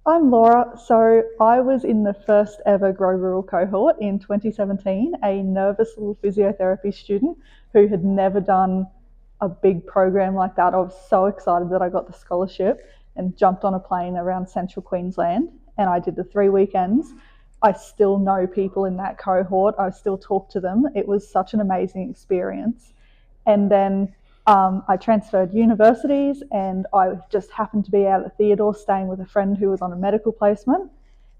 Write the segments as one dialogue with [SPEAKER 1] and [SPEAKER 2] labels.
[SPEAKER 1] I'm Laura. So I was in the first ever GROW Rural cohort in 2017, a nervous little physiotherapy student who had never done a big program like that. I was so excited that I got the scholarship and jumped on a plane around central Queensland, and I did the 3 weekends. I still know people in that cohort. I still talk to them. It was such an amazing experience. And then I transferred universities, and I just happened to be out at Theodore staying with a friend who was on a medical placement.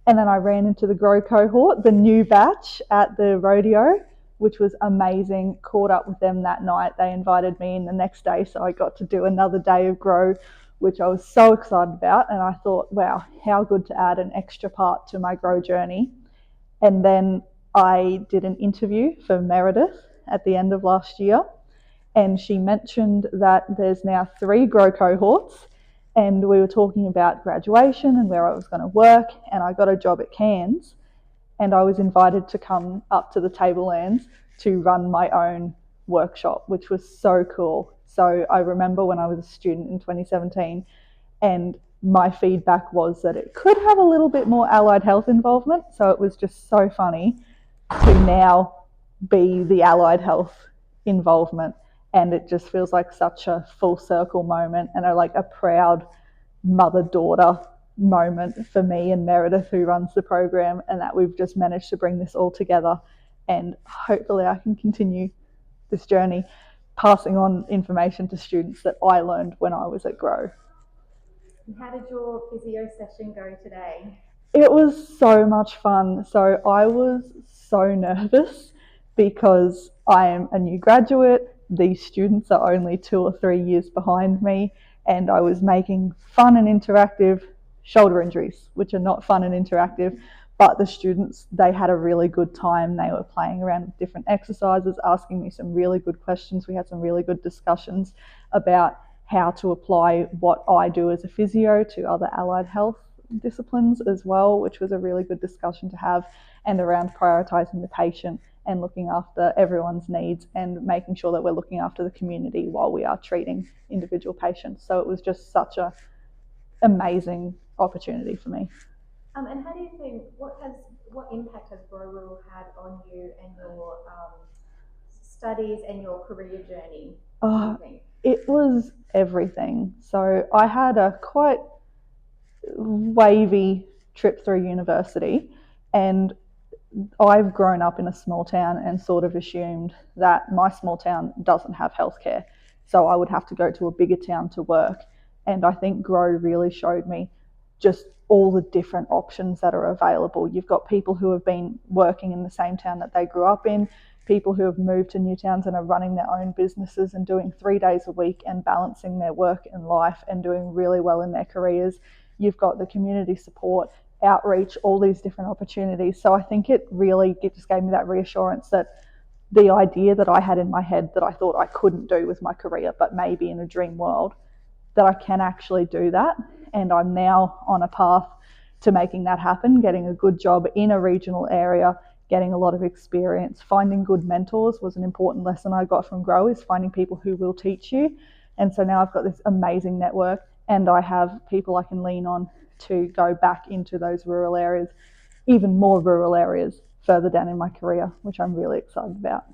[SPEAKER 1] And then I ran into the GROW cohort, the new batch at the rodeo, which was amazing. Caught up with them that night. They invited me in the next day, so I got to do another day of GROW, which I was so excited about. And I thought, wow, how good to add an extra part to my GROW journey. And then I did an interview for Meredith at the end of last year, and she mentioned that there's now 3 GROW cohorts, and we were talking about graduation and where I was going to work, and I got a job at Cairns, and I was invited to come up to the Tablelands to run my own workshop, which was so cool. So I remember when I was a student in 2017, and my feedback was that it could have a little bit more allied health involvement. So it was just so funny to now be the allied health involvement. And it just feels like such a full circle moment and a proud mother-daughter moment for me and Meredith, who runs the program, and that we've just managed to bring this all together. And hopefully I can continue this journey passing on information to students that I learned when I was at GROW.
[SPEAKER 2] How did your physio session go today?
[SPEAKER 1] It was so much fun. So I was so nervous because I am a new graduate. These students are only 2 or 3 years behind me, and I was making fun and interactive shoulder injuries, which are not fun and interactive. But the students, they had a really good time. They were playing around with different exercises, asking me some really good questions. We had some really good discussions about how to apply what I do as a physio to other allied health disciplines as well, which was a really good discussion to have, and around prioritising the patient and looking after everyone's needs and making sure that we're looking after the community while we are treating individual patients. So it was just such an amazing opportunity for me.
[SPEAKER 2] And how do you think, what impact has GROW Rural had on you and your studies and your career journey?
[SPEAKER 1] Oh, it was everything. So I had a quite wavy trip through university, and I've grown up in a small town and sort of assumed that my small town doesn't have healthcare, so I would have to go to a bigger town to work. And I think GROW really showed me just all the different options that are available. You've got people who have been working in the same town that they grew up in, people who have moved to new towns and are running their own businesses and doing 3 days a week and balancing their work and life and doing really well in their careers. You've got the community support, outreach, all these different opportunities. So I think it just gave me that reassurance that the idea that I had in my head that I thought I couldn't do with my career, but maybe in a dream world, that I can actually do that. And I'm now on a path to making that happen, getting a good job in a regional area, getting a lot of experience. Finding good mentors was an important lesson I got from GROW, is finding people who will teach you. And so now I've got this amazing network, and I have people I can lean on to go back into those rural areas, even more rural areas further down in my career, which I'm really excited about.